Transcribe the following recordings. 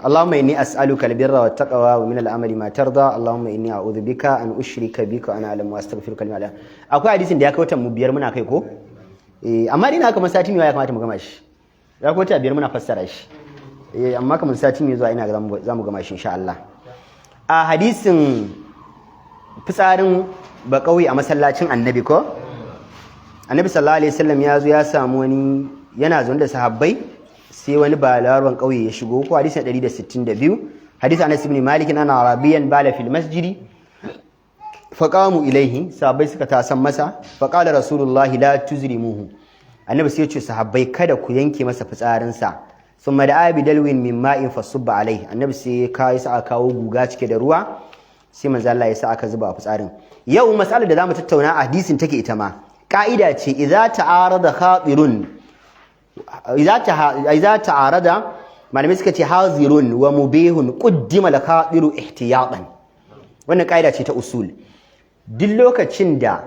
Allahumma inni as'aluka albirra wat taqwa wa min al'amali ma tarda Allahumma inni a'udhu bika an ushrika bika ana a'lamu wa astaghfiruka lima la akwai hadisin da ya kawo mu biyar muna kai ko amma dina kamar sati mai ya kamata mu gama shi ya kawo ta biyar muna fassara shi amma kamar sati mai zuwa ina ga za mu gama shi insha Allah a hadisin fitsarin ba kauye a masallacin annabi ko annabi sallallahu alaihi wasallam ya zo ya samu wani yana zaune da sahabbai sai wani balarwan kauye ya shigo ko hadisin 162 hadisi Anas ibn Malik ana arabiyan bala fil masjidi faqamu ilaihi sahabbai suka tasan masa faqala rasulullahi la tuzrimuhu annabi sai ya ce sahabbai kada ku yanke masa fitsarin sa thumma da'a bi dalwin min ma'in fasubba alaihi annabi sai ya kai sa kawo guga cike da ruwa sai manzo Allah ya sa aka zuba fitsarin yau masalar da zamu tattauna a hadisin take ita ma ka'ida ce idza ta'arada khatirun idza ta'arada malamai suka ce hazirun wa mubihun quddima al-khatiru ihtiyatan wannan ka'ida ce ta usul duk lokacin da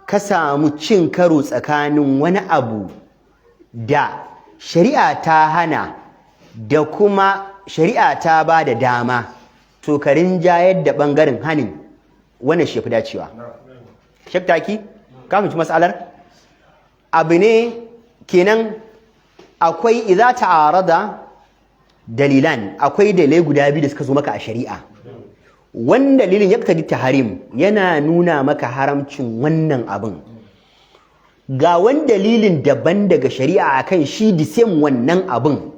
ka samu cin karo tsakanin wani abu da shari'a ta hana da kuma shari'a ta ba da dama to ka rinjayar da bangaren hanin wannan shi fi dacewa shaktaki ka fahimci mas'alar abu ne kenan akwai idza ta'arada dalilan akwai dalilai guda biyu da suka zo maka a shari'a wannan dalilin yaktadi tahrim yana nuna maka haramcin wannan abin ga wani dalilin daban daga shari'a akan shi the same wannan abin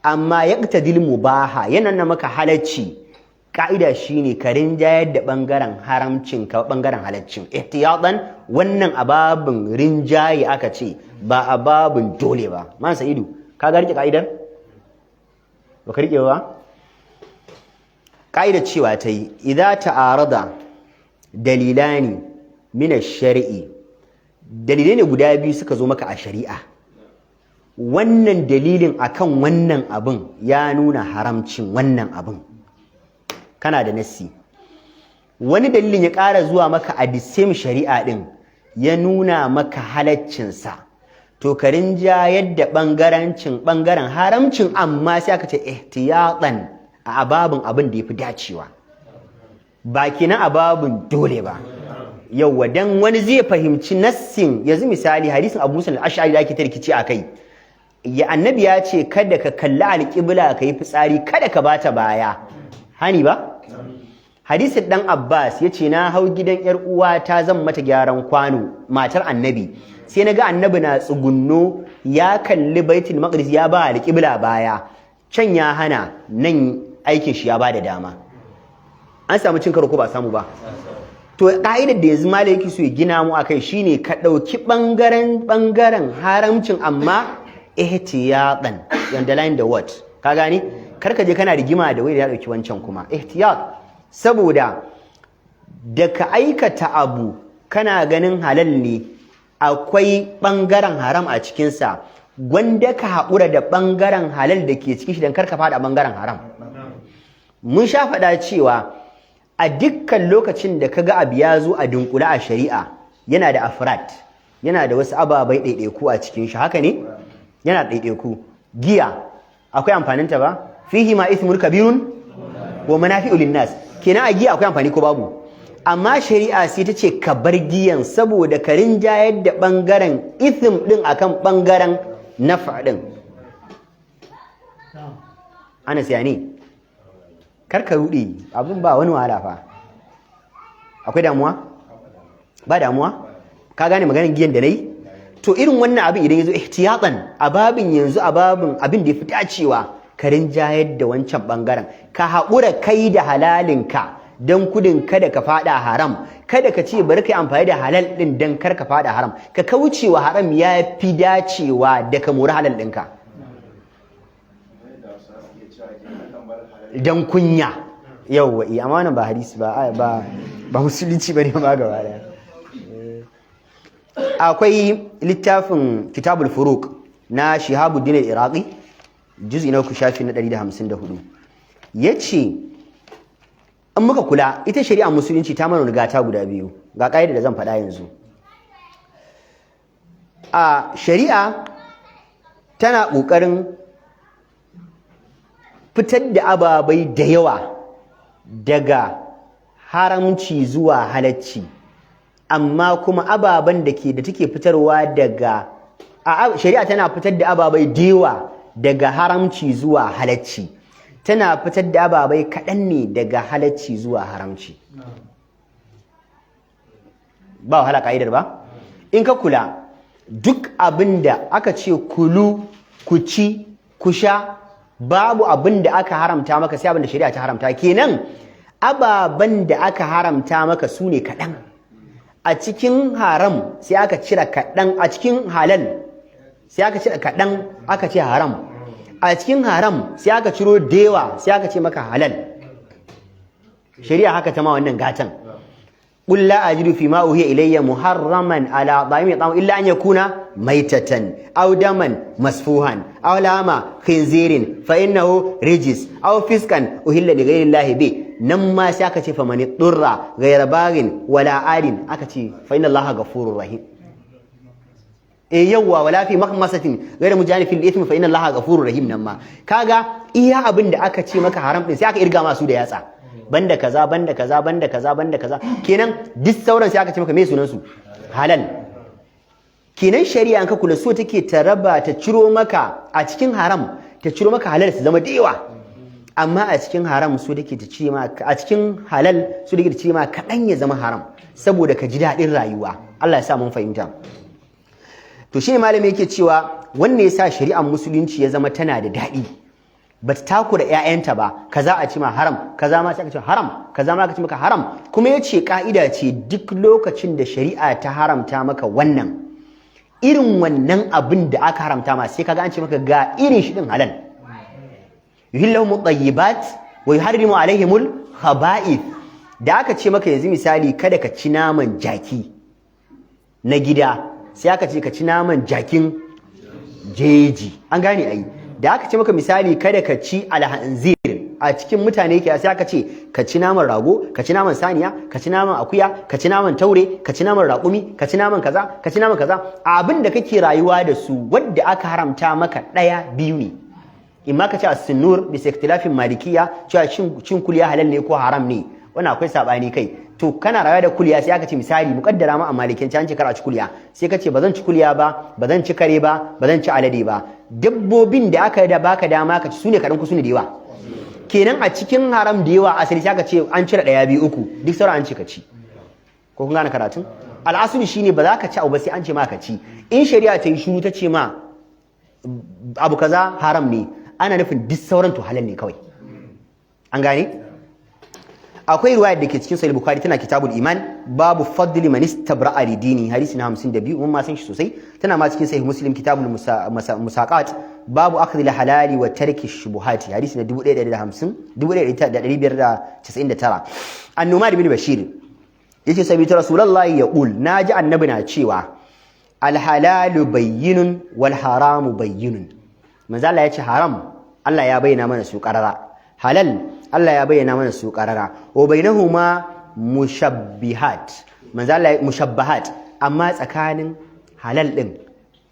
amma yaktadil mubaha yana nuna maka halacci ka'ida shine ka rinjayar da bangaren haramcin ka bangaren halaccin ihtiyatan wannan ababin rinjaye aka ce ba ababin dole ba man sa'idu ka ga rike ka'idar ba ka rike ba ka'idar cewa ta yi idza ta'arada dalilani min ash-shar'i dalilai ne guda biyu suka zo maka a shari'a wannan dalilin akan wannan abin ya nuna haramcin wannan abin kana da nassi wani dalilin ya ƙara zuwa maka a the same shari'a din ya nuna maka halaccinsa to ka rinjayar da ɓangaren haramcin amma sai aka ce ihtiyatan a ababin abin da ya fi dacewa ba kenan ababin dole ba yauwa dan wani zai fahimci nassin yanzu misali hadisin Abu Musa al-Ash'ari da ake ta rikici akai ya annabi ya ce kada ka kalli alƙibla ka yi fitsari kada ka bata baya hani ba hadisin dan Abbas yace na hau gidan yar uwa ta zan mata gyaran kwano matar annabi sai naga annabi na tsugunno ya kalli baitul maqdis ya ba alqibla baya can ya hana nan aikin shi ya bada dama an samu cin karo ko ba samu ba to ka'idar da yanzu malai yake so ya gina mu akai shine ka dauki bangaren haramcin amma ihtiyatan underline the word ka gane karka je kana rigima da wai da ya dauki wancan kuma ihtiyat saboda da ka aikata abu kana ganin halal ne akwai bangaren haram a cikinsa gwanda ka haƙura da bangaren halal da ke cikin shi don karka fada bangaren haram mun sha faɗa cewa a dukkan lokacin da ka ga abu ya zo a dunkula a shari'a yana da afrat yana da wasu ababai ɗaiɗaiku a cikin shi haka ne yana da ɗaiɗaiku giya akwai amfaninta ba fihi ma ismul kabirun wa manafi'u linnas kenan a giya akwai amfani ko babu amma shari'a sai ta ce ka bar giyan saboda ka rinjayar da bangaren ithm din akan bangaren nafa din ana sayani kar ka rudi abin ba wani wahala fa akwai damuwa ba damuwa ka gane maganar giyan da nayi to irin wannan abin idan yazo ihtiyatan ababin yanzu ababin abin da yafi dacewa ka rinjayar da wancan bangaren ka haƙura kai da halalinka don kudin kada ka fada haram kada ka ce bari kai amfani da halal din don kar ka fada haram ka kaucewa haram ya fi dacewa da ka mori halal ɗinka don kunya yawwa amma wannan ba hadisi ba musulunci bane ba gaba daya akwai littafin kitabul furuq na Shihabuddin al-Iraqi juz'i na 3 shafi na 154 yace an muka kula ita shari'a musulunci ta mana rigata guda biyu ga kaida da zan faɗa yanzu a shari'a tana kokarin fitar da ababai da yawa daga haramci zuwa halacci, amma kuma ababen da take fitarwa daga shari'a tana fitar da ababai da yawa daga haramci zuwa halacci, tana fitar da ababai kaɗan ne daga halacci zuwa haramci. Ba wahala ka'idar ba? In ka kula duk abin da aka ce kulu, ku ci, ku sha, babu abin da aka haramta maka sai abin da shari'a ta haramta. Kenan ababen da aka haramta maka su ne kaɗan. A cikin haram sai aka cire kaɗan, a cikin halal sai aka cire kaɗan aka ce haram, a cikin haram sai aka ciro dewa sai aka ce maka halal. Shari'a haka ta ma wannan gatan. قل لا أجد فيما أوحي إلي محرما على طاعم يطعمه إلا أن يكون ميتة أو دما مسفوحا أو لحم خنزير فإنه رجس أو فسقا أهل لغير الله به نما ساكتي فمن اضطر غير باغ ولا عاد أكتي فإن الله غفور رحيم. يوا ولا في مخمصة غير مجانب في الإثم فإن الله غفور رحيم. نما كاغا إيا أبن دا أكتي مكا حرام دين سياك إرغا ما سودا ياسا banda kaza banda kaza banda kaza banda kaza, kenan duk sauran sai aka ce maka me sunan su halal. Kenan shari'a an ka kula so take ta raba ta ciro maka a cikin haram ta ciro maka halal su zama dewa, amma a cikin haram so take ta cire maka a cikin halal so take ta cire maka kadan ya zama haram saboda ka ji dadin rayuwa. Allah ya sa mun fahimta. To shine malami yake cewa wanne yasa shari'ar musulunci ya zama tana da dadi, bata takura ƴaƴanta ba, kaza a ce ma haram, kaza ma sai aka ce haram, kaza ma aka ce maka haram. Kuma yace ka'ida ce duk lokacin da shari'a ta haramta maka wannan, irin wannan abin da aka haramta ma sai kaga an ce maka ga irin shi din halal. Yuhilluhum at-tayyibat wa yuharrimu alaihimul khaba'ith. Da aka ce maka yanzu misali kada ka ci naman jaki na gida, sai aka ce ka ci naman jakin jeji. An gane ai. Da aka ce maka misali kada ka ci alhanzir, a cikin mutane yake sai aka ce ka ci naman rago, ka ci naman saniya, ka ci naman akuya, ka ci naman taure, ka ci naman raƙumi, ka ci naman kaza, ka ci naman kaza. Abin da kake rayuwa da su wanda aka haramta maka ɗaya biyu ne. In ma ka ci as-sunnur bi ikhtilafin malikiya cewa cin kuliya halal ne ko haram ne, wannan akwai sabani kai. To kana rayuwa da kuliya sai aka ce misali mukaddara ma a malikin an ce kar a ci kuliya, sai ka ce bazan ci kuliya ba, bazan ci kare ba, bazan ci alade ba. Dabbobin da aka da baka dama ka ci sune kadan ku sune da yawa. Kenan a cikin haram da yawa asali sai aka ce an cire daya biyu uku, duk sauran an ce ka ci. Ko kun gane karatun? Al'asuli shine ba za ka ci abu ba sai an ce ma ka ci. In shari'a ta yi shiru ta ce ma abu kaza haram ne, ana nufin duk sauran to halal ne kawai. An gane? Akwai riwaya da ke cikin Sahih Bukhari tana Kitabul Iman, babu fadli man istabra'a li dini, hadisi na 52, mun ma san shi sosai. Tana ma cikin Sahih Muslim Kitabul Musaqat, babu akhdhi al-halali wa tarki ash-shubuhati, hadisi na 1599. An-Nu'man ibn Bashir yace sabitu Rasulullahi yaqul, naji annabi na cewa al-halalu bayyinun wal haramu bayyinun. Manzo Allah yace haram Allah ya bayyana mana su qarara, halal Allah ya bayyana mana su qarara, wa bainahuma mushabbihat. Manzo Allah mushabbahat, amma tsakanin halal din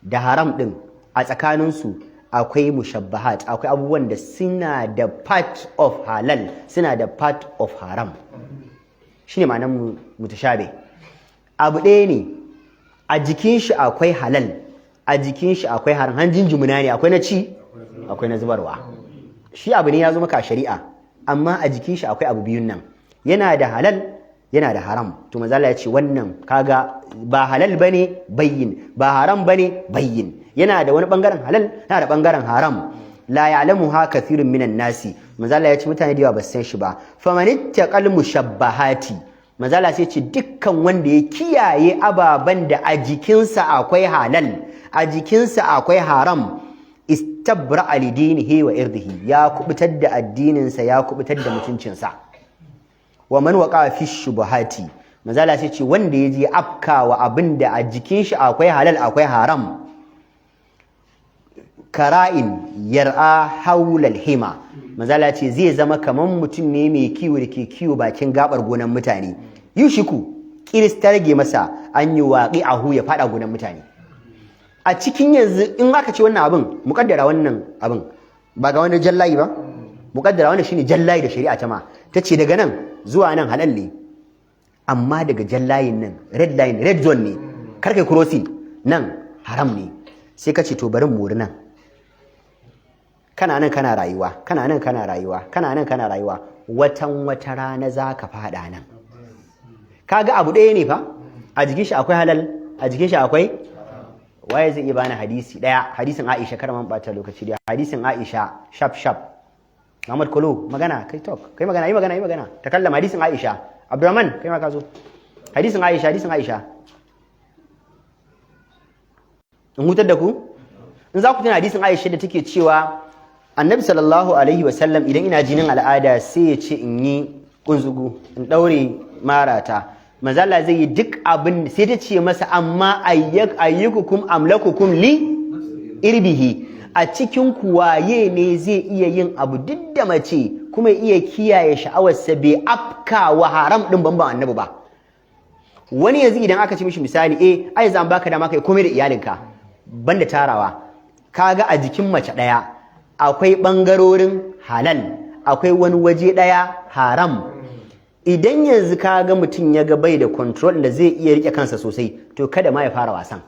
da haram din a tsakanin su akwai mushabbahat, akwai abubuwan da suna da part of halal, suna da part of haram. Shine ma'anar mutashabi. Abu ɗaya ne, a jikin shi akwai halal, a jikin shi akwai haram. Hanjin jumuna ne, akwai na ci akwai na zubarwa. Shi abu ne ya zo maka shari'a, amma a jikin shi akwai abu biyun nan, yana da halal yana da haram. To manzo Allah ya ce wannan kaga ba halal bane bayyin, ba haram bane bayyin, yana da wani bangaren halal yana da bangaren haram. La ya'lamuha kathirun minan nasi, manzo Allah ya ce mutane da yawa ba su san shi ba. Famanittaqal mushabbahati, manzo Allah sai ce dukkan wanda ya kiyaye ababan da a jikinsa akwai halal a jikinsa akwai haram, istabra'a li dinihi wa irdihi, ya kubutar da addininsa ya kubutar da mutuncinsa. Wa man waqa fi shubuhati, manzo Allah sai ce wanda yaje afkawa abinda a jikin shi akwai halal akwai haram, kara'in yar'a haulal hima, manzo Allah ce zai zama kaman mutum ne mai kiwo da ke kiwo bakin gabar gonan mutane, yushiku kirista rage masa an yi waqi'ahu ya fada gonan mutane. A cikin yanzu in aka ce wannan abin mukaddara wannan abin ba ga wani jallayi ba, muqaddara wannan shine jallayi da shari'a ta ma tace daga nan zuwa nan halal ne amma daga jallayin nan red zone ne kar kai crossing nan haram ne sai ka ce to bari mu nan kana nan kana rayuwa watan wata rana zaka fada nan kaga abu ɗaya ne fa a jikin shi akwai halal a jikin shi akwai waye zai iya bani hadisi daya hadisin Aisha kar man bata lokaci da hadisin Aisha sharp Muhammad Kolo magana kai talk kai magana yi magana takallama hadisin Aisha Abdurrahman kai ma ka zo hadisin Aisha in hutar da ku in za ku tuna hadisin Aisha da take cewa Annabi sallallahu alaihi wasallam idan ina jinin al'ada sai ya ce in yi kunzugu in daure marata manzo Allah zai yi duk abin sai ta ce masa amma ayyukum amlakukum li irbihi a cikin ku waye ne zai iya yin abu duk da mace kuma iya kiyaye sha'awarsa bai afka wa haram din ban annabi ba wani yanzu idan aka ce mishi misali ai zan baka dama kai komai da iyalinka banda tarawa kaga a jikin mace daya akwai bangarorin halal akwai wani waje daya haram idan yanzu kaga mutum ya ga bai da control da zai iya rike kansa sosai to kada ma ya fara wasan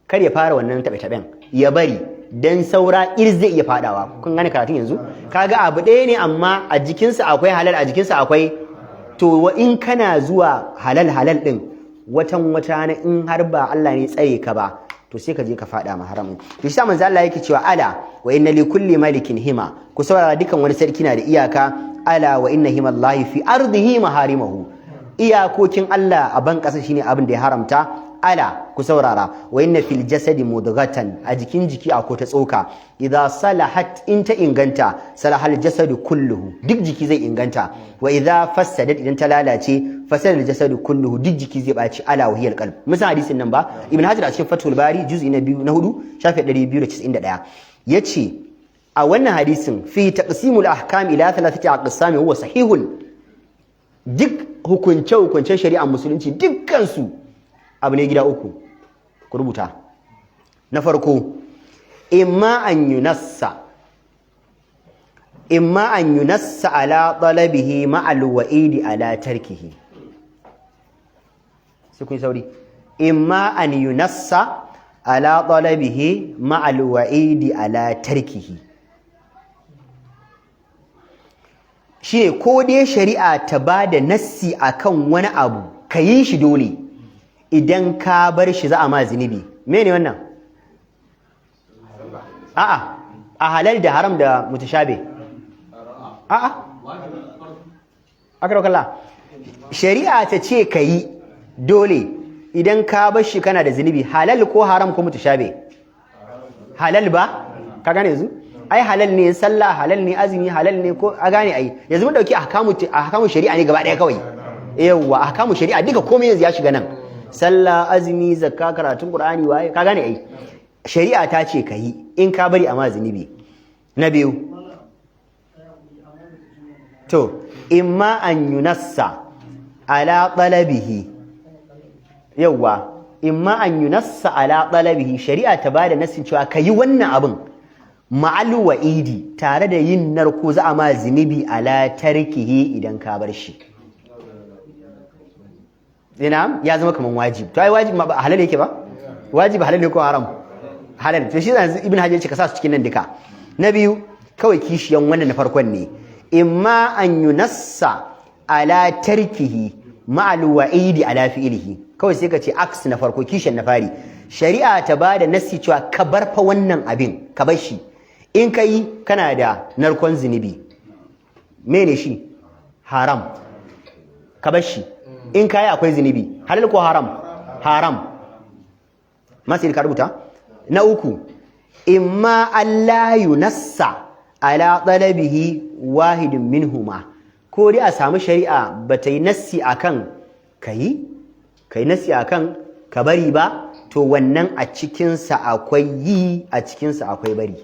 kar ya fara wannan tabe-taben ya bari dan saura zai iya fadawa kun gane karatun yanzu kaga abu ɗaya ne amma a jikinsa akwai halal a jikinsa akwai to in kana zuwa halal din watan wata na in har ba Allah ne tsare ka ba to sai ka je ka fada ma haramun to shi manzo Allah yake cewa ala wa inna li kulli malikin hima ku saurara dukan wani sarki na da iyaka ala wa inna himallahi fi ardihi maharimahu iyakokin Allah a ban kasa shine abin da ya haramta ala ku saurara wa inna fil jasadi mudghatan a jikin jiki akwai ta tsoka idza salahat in ta inganta salahal jasadu kulluhu duk jiki zai inganta wa idza fasadat idan ta lalace fasadal jasadu kulluhu duk jiki zai baci ala wahiyal qalb musan hadisin nan ba ibn hajar a cikin fathul bari juz'i na 2 na 4 shafi 291 yace a wannan hadisin fi taqsimul ahkam ila thalathati aqsam huwa sahihun duk hukuncen shari'ar musulunci dukkan su abu ne gida uku ku rubuta na farko imma an yunassa ala talabihi ma'al wa'idi ala tarkihi sai kun sauri imma an yunassa ala talabihi ma'al wa'idi ala tarkihi shi ko dai shari'a ta bada nassi akan wani abu kayi shi dole idan ka bar shi za a ma zunubi mene wannan a halal da haram da mutashabe akramakallah shari'a ta ce kayi dole idan ka bar shi kana da zunubi halal ko haram ko mutashabe halal ba ka gane yanzu ai halal ne sallah halal ne azumi halal ne ko a gane ai yanzu mun dauki ahkamu shari'a ne gaba daya kawai yawa ahkamu shari'a duka komai yanzu ya shiga nan sallah azumi zakka karatun qur'ani waye ka gane ai shari'a ta ce kai in ka bari amma zunubi na biyu to imma an yunassa ala talabihi yawa imma an yunassa ala talabihi shari'a ta bada nassin cewa kai wannan abin ma'al wa'idi tare da yin narko za a ma zunubi ala tarkihi idan ka bar shi ina ya zama kaman wajibi to ai wajibi ba halal yake ba wajibi halal ne ko haram halal to shi yanzu ibn hajar ce ka sa su cikin nan duka na biyu kawai kishiyan wannan na farkon ne imma an yunassa ala tarkihi ma'al wa'idi ala fi'lihi kawai sai ka ce aks na farko kishiyan na fari shari'a ta bada nassi cewa ka bar fa wannan abin ka bar shi in kai kana da narkon zunubi mene shi haram ka bar shi in kai akwai zunubi halal ko haram masu ka rubuta na uku imma Allah yunassa ala talabihi wahidin minhuma ko dai a samu shari'a bata yi nassi akan kai nassi akan ka bari ba to wannan a cikin sa akwai yi a cikin sa akwai bari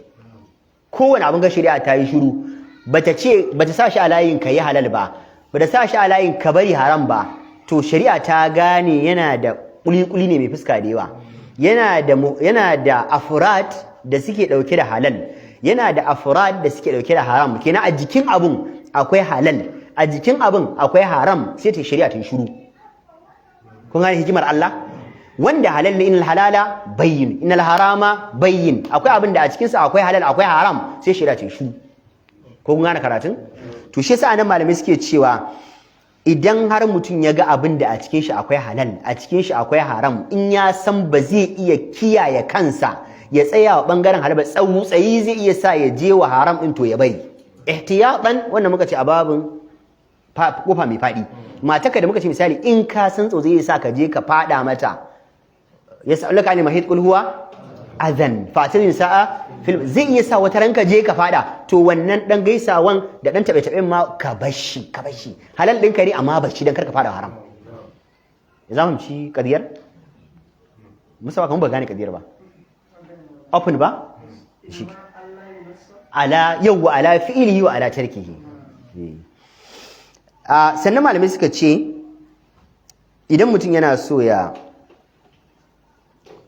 kowane abin ga shari'a ta yi shiru bata sa shi a layin kai halal ba bata sa shi a layin ka bari haram ba to shari'a ta gane yana da kuli-kuli ne mai fuska da yawa yana da afrat da suke dauke da halal yana da afrad da suke dauke da haram kenan a jikin abun akwai halal a jikin abun akwai haram sai ta shari'a ta shiru kun gane hikimar Allah wanda halal ne innal halala bayyin innal harama bayyin akwai abin da a cikin sa akwai halal akwai haram sai shari'a ta shiru ko kun gane karatun to shi yasa nan malamai suke cewa idan har mutum ya ga abin da a cikin shi akwai halal a cikin shi akwai haram in ya san ba zai iya kiyaye kansa ya tsaya wa bangaren halal ba tsayi zai iya sa ya je wa haram din to ya bari ihtiyatan wannan muka ce a babin kofa mai fadi mataka da muka ce misali in ka san tsotsi zai sa ka je ka fada mata yas'aluka ani mahid qul huwa adhan fatin sa'a zai iya sa wata ranka je ka fada to wannan dan gaisawan da dan tabe ma ka bashi halal din kare amma bashi dan karka fada haram za mu ci kadiyar musawa kan ba gane kadiyar ba open ba shi ala yawa ala fi'lihi wa ala tarkihi sannan malamai suka ce idan mutum yana so ya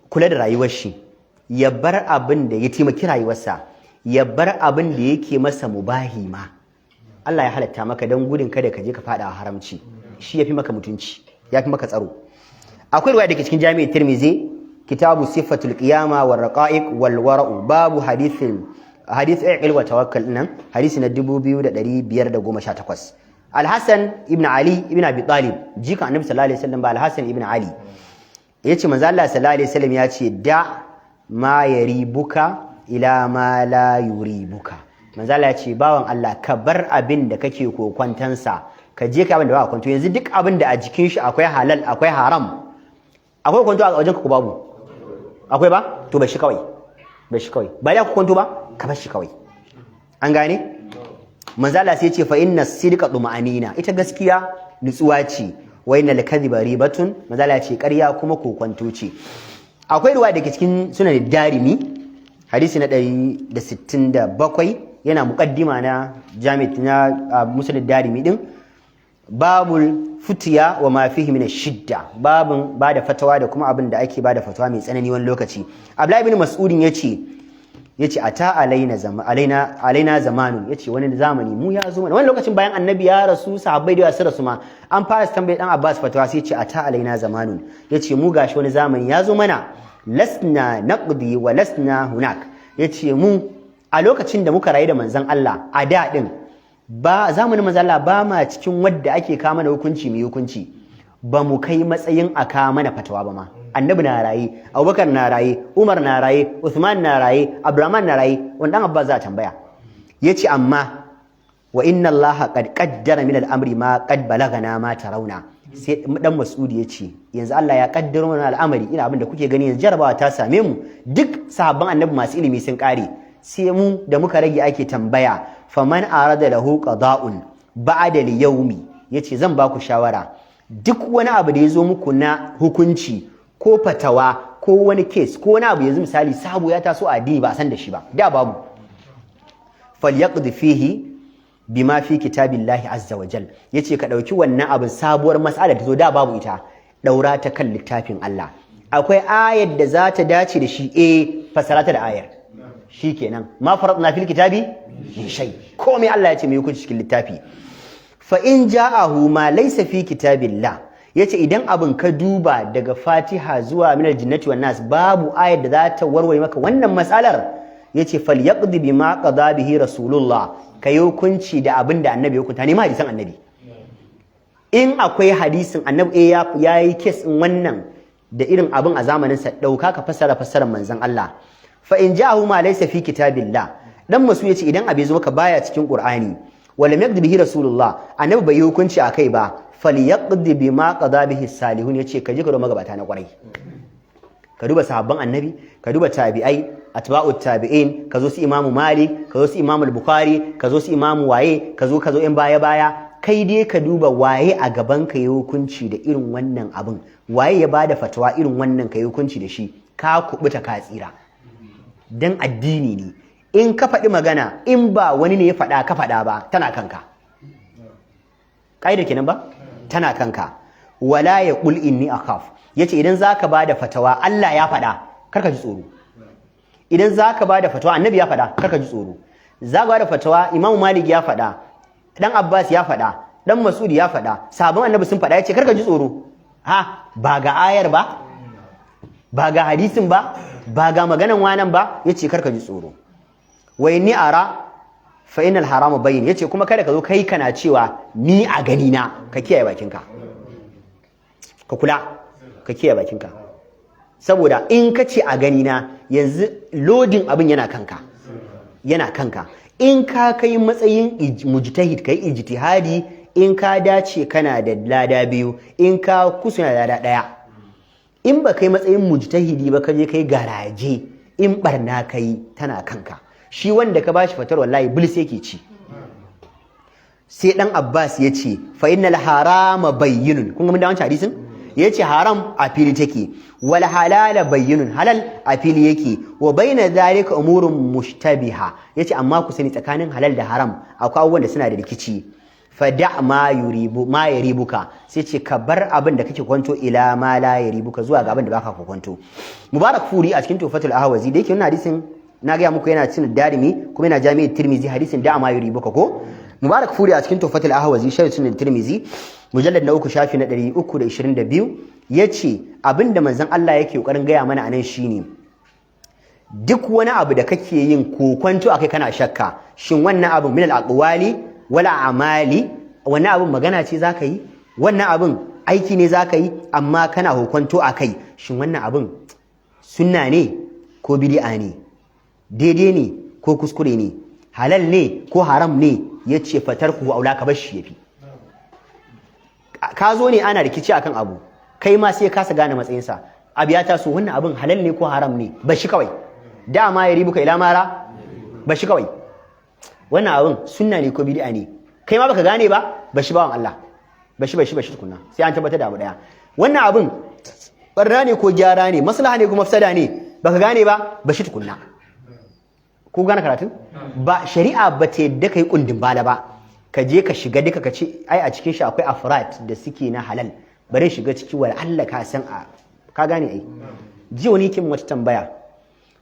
kula da rayuwar shi ya bar abin da ya taimaki rayuwarsa ya bar abin da yake masa mubahi ma Allah ya halatta maka don gudun kada ka je ka fada haramci shi yafi maka mutunci yafi maka tsaro akwai riwaya dake cikin Jami'at Tirmidhi kitabu sifatul qiyama war raqa'iq wal wara'u babu hadith i'qil wa tawakkal nan hadisi na 2518 Al-Hasan ibn Ali ibn Abi Talib jika Annabi sallallahu alaihi wasallam ba Al-Hasan ibn Ali yace manzo Allah sallallahu alaihi wasallam yace da ma yaribuka ila ma la yuribuka manzo Allah yace bawan Allah ka bar abin da kake kokwantansa ka je ka abin da ba kwanto yanzu duk abin da a jikin shi akwai halal akwai haram akwai kwanto a wajen ka ko babu akwai ba to bar shi kawai ba ya ku kwanto ba ka bar shi kawai an gane manzo Allah sai yace fa inna sidqa duma'anina ita gaskiya nutsuwa ce wa innal kadhiba ribatun manzo Allah yace ƙarya kuma kokwanto ce akwai ruwa da ke cikin sunan darimi hadisi na 167 yana muqaddima na jami'at na musnad darimi din babul futiya wa ma fihi min shidda babun bada fatawa da kuma abin da ake bada fatawa mai tsanani wani lokaci Abdullahi ibn Mas'udin yace ata alaina zamanun yace wani zamani mu ya zo mana wani lokacin bayan annabi ya rasu sahabbai da su rasu ma an fara tambaye dan Abbas fatawa sai yace ata alaina zamanun yace mu gashi wani zamani ya zo mana lasna naqdi wa lasna hunak yace mu a lokacin da muka rayu da manzon Allah a da din ba zamanin manzon Allah ba ma cikin wadda ake kama mana hukunci mai hukunci ba mu kai matsayin aka mana fatawa ba ma annabi na raye Abubakar na raye Umar na raye Uthman na raye Abdurrahman na raye wannan Abbas za tambaya yace amma wa inna Allah qad qaddara min al-amri ma qad balagana ma tarawna sai dan Mas'udi yace yanzu Allah ya kaddaro mana al'amari ina abin da kuke gani yanzu jarabawa ta same mu duk sahabban annabi masu ilimi sun kare sai mu da muka rage ake tambaya faman arada lahu qada'un ba'da al-yawmi yace zan ba ku shawara duk wani abu da yazo muku na hukunci ko fatawa ko wani case ko wani abu yanzu misali sabo ya taso a addini ba san da shi ba da babu falyaqdi fihi bima fi kitabillahi azza wajal yace ka dauki wannan abin sabuwar mas'ala ta zo da babu ita daura ta kan littafin Allah akwai ayar da za ta dace da shi fasara ta da ayar shikenan ma faradna fil kitabi min shay komai Allah ya ce mai hukunci cikin littafi fa in ja'ahu ma laysa fi kitabillah yace idan abin ka duba daga Fatiha zuwa minal jinnati wan nas babu ayar da za ta warware maka wannan matsalar yace falyaqdi bima qada bihi rasulullah kai hukunci da abin da annabi ya hukunta ne ma hadisin annabi in akwai hadisin annabi yayi case din wannan da irin abin a zamanin sa dauka ka fassara manzon Allah fa in ja'ahu ma laysa fi kitabillah dan masu yace idan abe zo maka baya cikin Qur'ani wala yaqdi bihi rasulullah annabi bai hukunci akai ba falyaqdi bima qada bihi salihun yace ka ji ka magabata na kwarai ka duba sahabban annabi ka duba tabi'ai atba'ut tabi'in ka zo su imamu malik ka zo su imamu al-bukhari ka zo su imamu waye ka zo yan baya kai dai ka duba waye a gaban ka yi hukunci da irin wannan abin waye ya bada fatawa irin wannan ka yi hukunci da shi ka kubuta ka tsira dan addini ne in ka faɗi magana in ba wani ne ya faɗa ka faɗa ba tana kanka ƙa'idar kenan ba tana kanka wala ya qul inni akhaf yace idan zaka bada fatawa Allah ya faɗa karka ji tsoro idan zaka bada fatawa annabi ya faɗa karka ji tsoro, zaka bada fatawa Imam Malik ya faɗa, dan Abbas ya faɗa, dan Mas'ud ya faɗa, sahabban annabi sun faɗa yace karka ji tsoro. Ba ga ayar ba, ba ga hadisin ba, ba ga maganan wanan ba, yace karka ji tsoro. wa inni ara fa innal harama bayyin, yace kuma kada ka zo kai kana cewa ni a gani na, ka kiyaye bakinka, ka kula, ka kiyaye bakinka, saboda in ka ce a gani na yanzu lodin abin yana kanka, in ka kai matsayin mujtahid kai ijtihadi, in ka dace kana da lada biyu, in ka kusuna lada daya. In ba kai matsayin mujtahidi ba ka je kai garaje, in barna kai tana kanka. Shi wanda ka bashi fatar wallahi bilis yake ci. Sai dan Abbas ya ce fa innal harama bayyinun, kun ga mun da wancan hadisin yace haram a fili take, wal halala bayyinun, halal a fili yake, wa baina zalika umurun mushtabiha, yace amma ku sani tsakanin halal da haram akwai abubuwan da suna da rikici. Fada ma yaribuka, sai ce ka bar abin da kake kwanto ila ma la yaribuka, zuwa ga abin da baka kwanto. Mubarak Furi a cikin Tuhfatul Ahwazi da yake wannan hadisin na ga muku yana cikin Darimi kuma yana Jami'at Tirmizi, hadisin da ma yaribuka ko. Mubarak Furi a cikin Tuhfatul Ahwazi sharh sunan Tirmizi mujallad na 3 shafi na 322 yace abinda manzon Allah yake kokarin gaya mana anan shine duk wani abu da kake yin kokwanto akai kana shakka, shin wannan abu min al-aqwali wala amali, wannan abin magana ce zaka yi, wannan abin aiki ne zaka yi, amma kana hukunto akai, shin wannan abin sunna ne ko bid'a ne, daidai ne ko kuskure ne, halal ne ko haram ne, yace fatarku aula ka bashi yafi. Ka zo ne ana rikici akan abu, kai ma sai ka sa gane matsayinsa, abu ya taso wannan abin halal ne ko haram ne, bashi kawai, dama ya ribuka ila mara, bashi kawai, wannan abin sunna ne ko bid'a ne, kai ma baka gane ba, bashi bawan Allah, bashi tukunna, sai an tabbatar da abu daya. Wannan abin barna ne ko gyara ne, maslaha ne ko mafsada ne, baka gane ba, bashi tukunna. Ko gane karatun? Ba shari'a ba ta yadda kai kundin bala ba, ka je ka shiga duka ka ce ai a cikin shi akwai afrat da suke na halal, bare shiga ciki wal Allah ka san a, ka gane ai. Ji wani kin wata tambaya,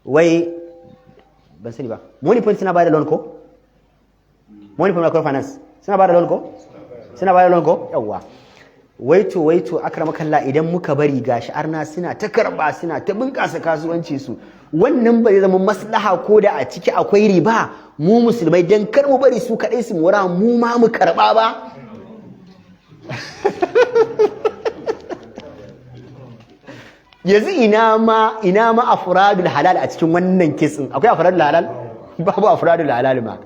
wai ban sani ba, money point suna bayar da loan ko? Money from microfinance suna bada loan ko? Suna bada loan ko? Yawwa. Waito akramakallah, idan muka bari gashi arna suna ta karba, suna ta bunkasa kasuwanci su, wannan bai zama maslaha ko da a ciki akwai riba, mu musulmai dan kar mu bari su kadai su mora mu ma mu karba ba. Yanzu ina ma afradul halal a cikin wannan kisin, akwai afradul halal? Babu afradul halal ma.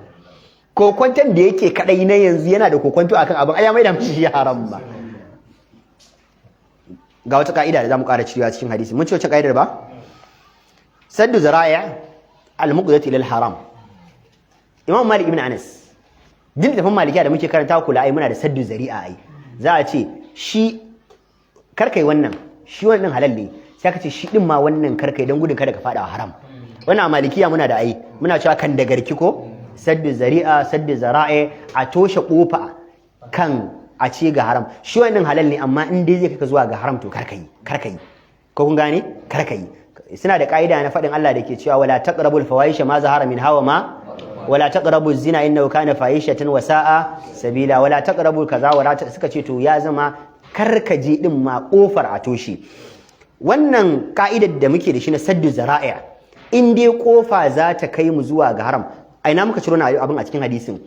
Kokwanton da yake kadai na yanzu yana da kokwanto akan abin, ai ya mai da mishi haram ba. Ga wata ka'ida da zamu ƙara cirewa cikin hadisi, mun ci wacce ka'idar ba? Saddu zara'i al-muqdati ila al-haram. Imam Malik ibn Anas, din da Malikiya da muke karanta kula ai muna da saddu zari'a ai. Za a ce shi karkai wannan, shi wannan halal ne, sai ka ce shi din ma wannan karkai dan gudun kada ka fada haram. Wannan Malikiya muna da ai, muna cewa kan da garki ko saddu zari'a, saddu zara'i, a toshe kofa kan a ce ga haram. Shi wannan halal ne, amma in dai zai kai ka zuwa ga haram to karkai. Ko kun gane? Karkai. Suna da ka'ida na faɗin Allah da ke cewa wala taqrabul fawahisha ma zahara min hawa ma wala taqrabuz zina innahu kana fahishatan wa sa'a sabila, wala taqrabul kaza wala suka ce to ya zama karkaje din ma kofar a toshe. Wannan ka'idar da muke da shi na saddu zara'i, in dai kofa za ta kai mu zuwa ga haram, aina muka ciro na abin a cikin hadisin.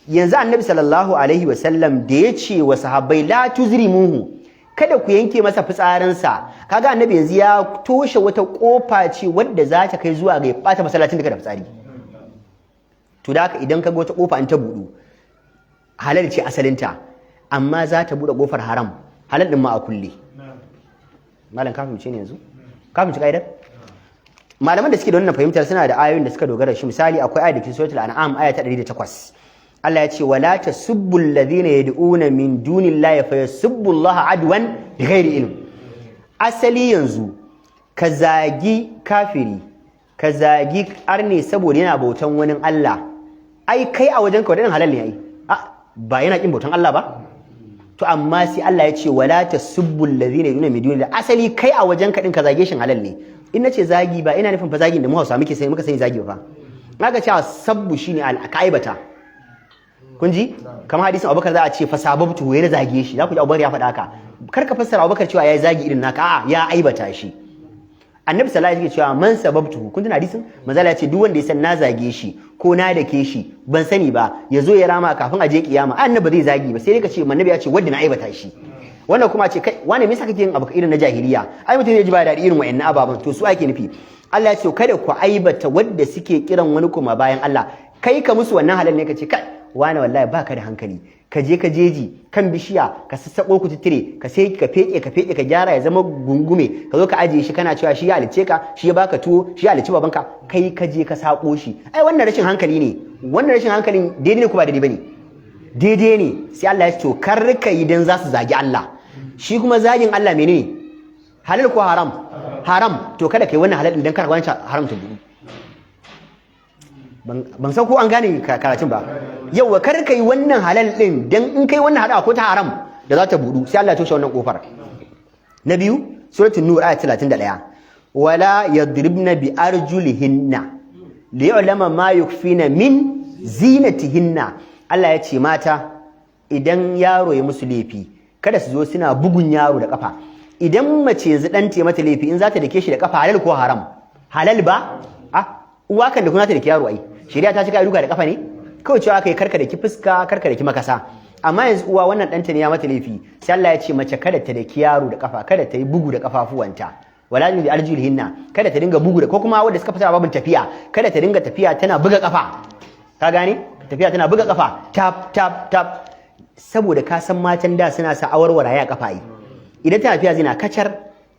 Yanzu annabi sallallahu alaihi wasallam da ya ce wa sahabbai la tuzrimuhu, kada ku yanke masa fitsarinsa, kaga annabi yanzu ya toshe wata kofa ce wadda za ta kai zuwa ga ya bata masallacin da fitsari. To da haka idan kaga wata kofa an ta budu, halal ce asalinta, amma za ta bude kofar haram, halal din ma a kulle. Malam ka fahimce ne yanzu? Ka fahimci kaidar? Malaman da suke da wannan fahimtar suna da ayoyin da suka dogara shi, misali akwai ayat da ke suratul an'am aya ta 108. Allah ya ce wala tasubbu alladhina yad'una min dunillahi fayasubbu Allah adwan bighairi ilm. Asali yanzu ka zagi kafiri, ka zagi arne saboda yana bautan wani Allah, ai kai a wajenka wadannan halal ne ai. Ba yana kin bautan Allah ba? To amma sai Allah ya ce wala tasubbu alladhina yad'una min dunillahi, asali kai a wajenka din ka zage shin halal ne. in nace zagi ba ina nufin fa zagin da mu Hausa muka sani zagi ba fa aka ce sabbu shine al-kaibata kun ji kamar hadisin Abubakar za a ce fa sababtu yana zage shi za ku ji Abubakar ya faɗa haka kar ka fassara Abubakar cewa yayi zagi irin naka a'a ya aibata shi Annabi sallallahu alaihi wasallam cewa man sababtu kun tuna hadisin manzo Allah ya ce duk wanda ya san na zage shi ko na dake shi ban sani ba yazo ya rama kafin a je kiyama annabi zai zagi ba sai dai ka ce annabi ya ce wanda na aibata shi wannan kuma ce kai wane me yasa kake yin abu irin na jahiliya ai mutum zai ji ba daɗi irin wayannan ababan to su ake nufi Allah ya ce kada ku aibata wanda suke kiran wani kuma bayan Allah kai ka musu wannan halal ne ka ce kai wane wallahi baka da hankali ka je ka jeji kan bishiya ka sassako ku titire ka sai ka feke ka gyara ya zama gungume ka zo ka ajiye shi kana cewa shi ya alice ka shi ya baka tuwo shi ya alice babanka kai ka je ka sako shi ai wannan rashin hankali ne wannan rashin hankalin daidai ne ko ba daidai bane daidai ne sai Allah ya ce to kar ka yi dan za su zagi Allah shi kuma zagin Allah menene halal ko haram haram to kada kai wannan halal din dan kar wancan haram ta gudu ban san ko an gane karatun ba yauwa kar kai wannan halal din dan in kai wannan halal ko ta haram da za ta budu sai Allah ya toshe wannan kofar na biyu suratul nur ayat 31 wala yadribna bi arjulihinna liya'lama ma yukfina min zinatihinna Allah ya ce mata idan yaro ya musu laifi kada su zo suna bugun yaro da kafa idan mace yanzu dan ta mata laifi in za ta dake shi da kafa halal ko haram halal ba uwa kan da kuna ta dake yaro ai shari'a ta cika duka da kafa ne kawai cewa kai karka da ki fuska karka da ki makasa amma yanzu uwa wannan danta ne ya mata laifi sai Allah ya ce mace kada ta daki yaro da kafa kada ta yi bugu da kafafuwanta wala bi arjulihinna kada ta dinga bugu da ko kuma wanda suka fita babin tafiya kada ta dinga tafiya tana buga kafa ka gane tafiya tana buga kafa tap tap tap saboda ka san matan da suna sa awarwara ya kafa yi idan tana tafiya zina kacar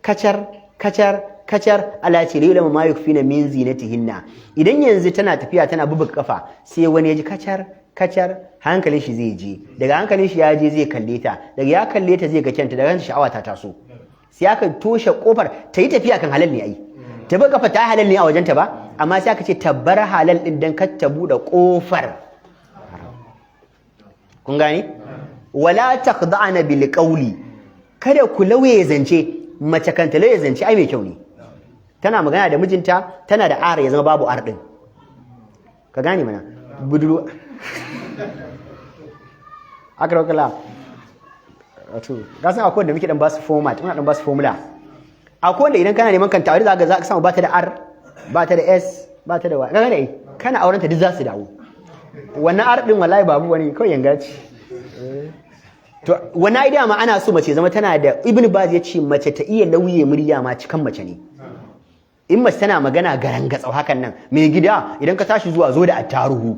kacar kacar kacar Allah ya ce lilama ma yukfina min zinatihinna idan yanzu tana tafiya tana bubuga kafa sai wani ya ji kacar kacar hankalin shi zai je daga hankalin shi ya je zai kalle ta daga ya kalle ta zai ga kyanta daga sha'awa ta taso sai aka toshe kofar ta yi tafiya kan halal ne ai ta buga kafa ta halal ne a wajenta ba amma sai aka ce tabbar halal din dan kar ta bude kofar kun gane wala taqda'na bil qawli kada ku lauye zance mace kanta lauye zance ai mai kyau ne tana magana da mijinta tana da ara ya zama babu ar din ka gane mana buduru akrakala wato ga san akwai da muke dan ba su format muna dan ba su formula akwai wanda idan kana neman kanta za ka samu ba ta da r ba ta da s ba ta da wa ga ne kana auren ta duk za su dawo wannan ar din wallahi babu wani kawai yangaci to wannan idea ma ana so mace zama tana da ibnu baz ya ce mace ta iya lauye murya ma cikan mace ne in mace tana magana garanga tsau hakan nan mai gida idan ka tashi zuwa zo da attaruhu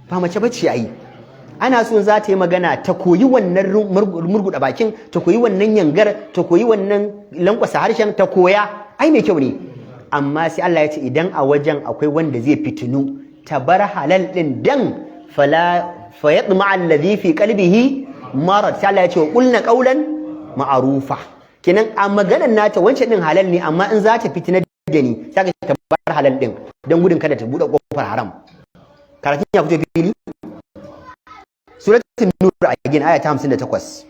ba mace bace ai ana so za ta yi magana ta koyi wannan murguda bakin ta koyi wannan yangar ta koyi wannan lankwasa harshen ta koya ai mai kyau ne amma sai Allah ya ce idan a wajen akwai wanda zai fitinu tabar halal din dan fala fayatma alladhi fi qalbihi marad sai Allah ya ce qulna qawlan ma'rufa kenan a maganar nata wancan din halal ne amma in za ta fitina da ni sai ka tabar halal din dan gudun kada ta bude kofar haram karatun ya fito fili suratul nur again aya ta 58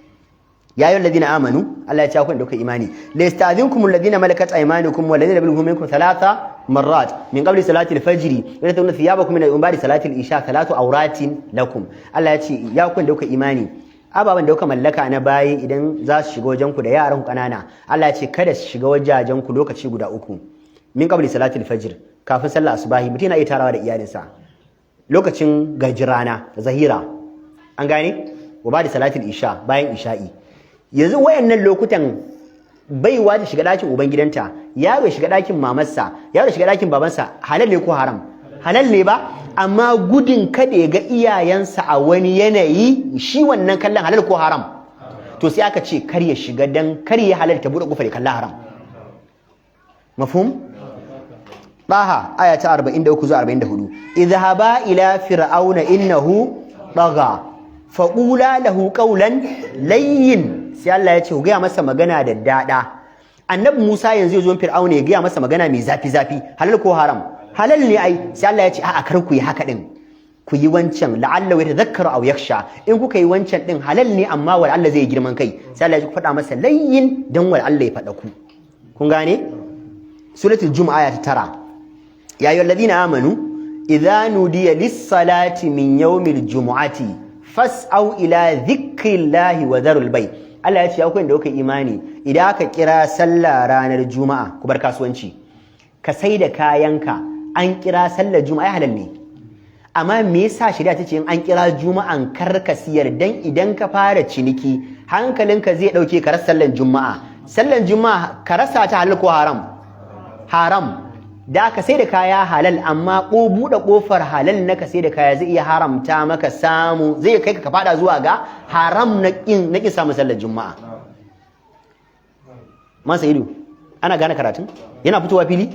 ya ayyuhal ladina amanu Allah ya ce ku da kuka imani la yasta'dhinkum alladhina malakat aymanukum wal ladina bilhum minkum thalatha marrat min qabli salati al-fajr wa tatuna thiyabakum min ba'di salati al-isha thalathu awratin lakum Allah ya ce ya ku da kuka imani ababan da kuka mallaka na bayi idan za su shiga wajen ku da yaran ku kanana Allah ya ce kada su shiga wajajen ku lokaci guda uku min qabli salati al-fajr kafin sallar asubahi mutum yana iya tarawa da iyalinsa lokacin gajirana zahira an gane wa ba da salatul isha bayan isha'i yanzu wayannan lokutan baiwa ta shiga dakin ubangidanta yaro shiga dakin mamarsa yaro shiga dakin babansa halal ne ko haram halal ne ba amma gudun kada ya ga iyayensa a wani yanayi shi wannan kallon halal ko haram to sai aka ce kar ya shiga dan kar ya halal ta bude kofar kallon haram mafhum Baha aya ta 43 zuwa 44 idhaba ila fir'auna innahu tagha faqula lahu qawlan layyin sai Allah ya ce gaya masa magana da dada annabi Musa yanzu yazo fir'auna ya gaya masa magana mai zafi zafi halal ko haram halal ne ai sai Allah ya ce a'a kar ku yi haka din ku yi wancan la'alla wa tadhakkaru aw yakhsha in kuka yi wancan din halal ne amma wal Allah zai girman kai sai Allah ya faɗa masa layyin dan wal Allah ya faɗa ku kun gane suratul juma'a aya ta 9 ya ayyuhalladhina amanu idza nudiya lis-salati min yawmil jumu'ati fas'au ila dhikrillahi wa dharul bay. Allah ya ce ya ku da kuka imani idan aka kira sallah ranar juma'a ku bar kasuwanci ka sai da kayanka. An kira sallar juma'a halal ne, amma me yasa shari'a ta ce in an kira juma'an kar ka siyar? Dan idan ka fara ciniki hankalinka zai dauke ka rasa sallar juma'a. Sallar juma'a ka rasa ta halal ko haram? Haram. Da ka sai da kaya halal, amma ko bude kofar halal na ka sai da kaya zai iya haramta maka samu, zai kai ka fada zuwa ga haram na kin samu sallar juma'a. Masa ido ana gane karatun yana fitowa fili.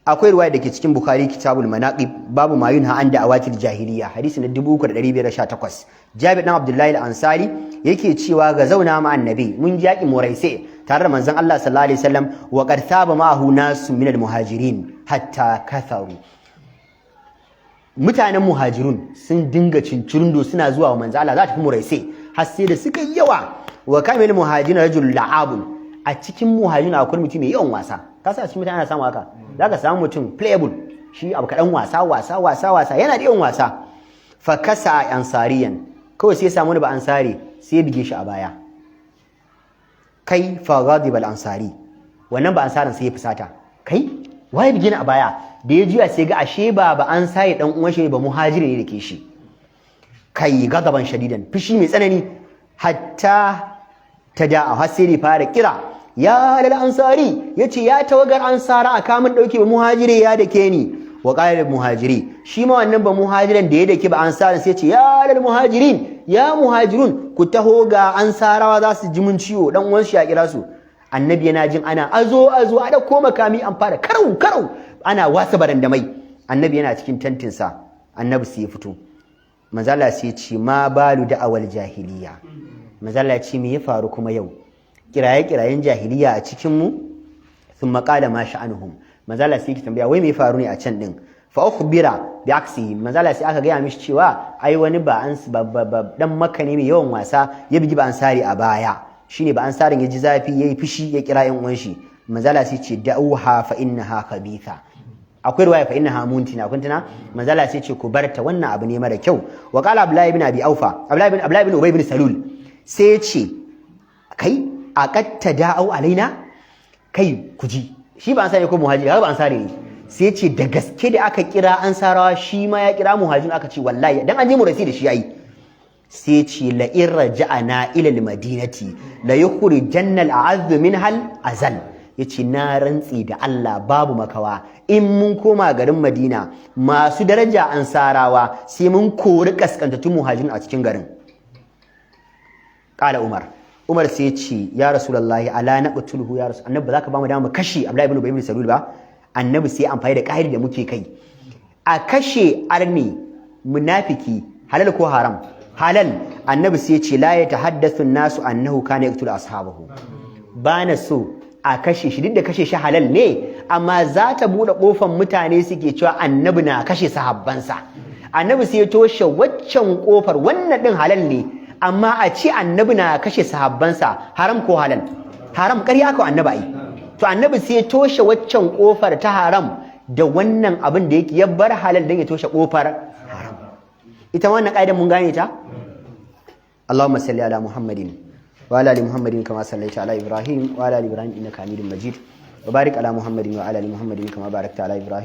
Akwai ruwaya da ke cikin Bukhari kitabul manaqib babu ma yunha an da'awatil jahiliya hadisi na 3518. Jabir dan Abdullahi al-Ansari yake cewa ga zauna ma annabi mun yaki Muraisi tare da manzon Allah sallallahu alaihi wasallam wa qad thaba ma'ahu nasu min al-muhajirin hatta katharu. Mutanen muhajirun sun dinga cincirindo suna zuwa wa manzon Allah za ta fi Muraisi har sai da suka yi yawa. Wa kamil muhajirin rajul la'abun, a cikin muhajirin akwai mutum mai yawan wasa. Kasa cikin mutane ana samu haka, zaka samu mutum playable, shi abu kadan wasa yana da yawan wasa. Fa kasa ansariyan, kawai sai ya samu wani ba ansari sai ya bige shi a baya. Kai fa ghadibal ansari, wannan ba ansarin sai ya fusata. Kai waye bige ni a baya? Da ya juya sai ga ashe ba ansari dan uwan shi ba muhajiri ne dake shi. Kai gadaban shadidan, fishi mai tsanani, hatta tada'a har sai ya fara kira ya lal ansari, yace ya tawagar ansara a kamun dauke ba muhajiri ya dake ni. Wa qala muhajiri, shi ma wannan ba muhajiran da ya dake ba ansarin sai yace ya lal muhajirin, ya muhajirun ku taho ga ansarawa za su ji mun ciwo. Dan uwan shi ya kira su. Annabi yana jin ana azo a dauko makami an fara karau ana wasa barandamai. Annabi yana cikin tantin sa, annabi sai ya fito. Manzo Allah sai ya ce ma balu da'awal jahiliya. Manzo Allah ya ce me ya faru kuma yau? Kirayen jahiliya a cikin mu. Sun qala ma sha'anuhum. Manzo Allah sai ya tambaya wai me ya faru ne a can din? Fa ukhbira bi aksihi. Manzo Allah sai aka ga mishi cewa ai wani ba dan Makka ne mai yawan wasa ya bigi ba ansari a baya. Shine ba ansarin ya ji zafi yayi fishi ya kira yan uwan shi. Manzo Allah sai ce da'uha fa innaha khabitha. Akwai riwaya fa innaha muntina kuntuna. Manzo Allah sai ce ku barta, wannan abu ne mara kyau. Wa qala Abdullah ibn Abi Aufa, Abdullah ibn Ubay ibn Salul sai ya ce kai aqatta da'u alaina, kai kuji shi ba ansari ko muhajiri ba ansari ne. Sai ce da gaske da aka kira ansarawa shi ma ya kira muhajirin, aka ce wallahi dan an je mu rasi da shi ai. Sai ce la in raja'ana ila al-madinati la yukhrijanna al-a'azzu minhal azal. Yace na rantsi da Allah babu makawa in mun koma garin Madina masu daraja ansarawa sai mun kori kaskantatun muhajirin a cikin garin. Qala Umar sai ya ce ya Rasulullahi ala naqtuluhu ya Rasul, annabi zaka ba mu dama kashi Abdullah ibn Ubay ibn Salul ba? Annabi sai amfani da kaidi da muke kai. A kashe arni munafiki halal ko haram? Halal. Annabi sai ya ce la yatahaddathu an-nasu annahu kana yaqtulu ashabahu. Bana so a kashe shi, duk da kashe shi halal ne, amma za ta bude kofar mutane suke cewa annabi na kashe sahabbansa. Annabi sai ya toshe waccan kofar, wannan din halal ne, amma a ce annabi na kashe sahabbansa haram ko halal? Haram, ƙarya ko annabi ai. To annabi sai ya toshe waccan kofar ta haram da wannan abin da yake ya bar halal dan ya toshe kofar haram. Ita wannan kaidan mun gane ta? Allahumma salli ala Muhammadin wa ala ali Muhammadin kama sallaita ala Ibrahim wa ala ali Ibrahim innaka Hamidum Majid. Wa barik ala Muhammadin wa ala ali Muhammadin kama barakta ala Ibrahim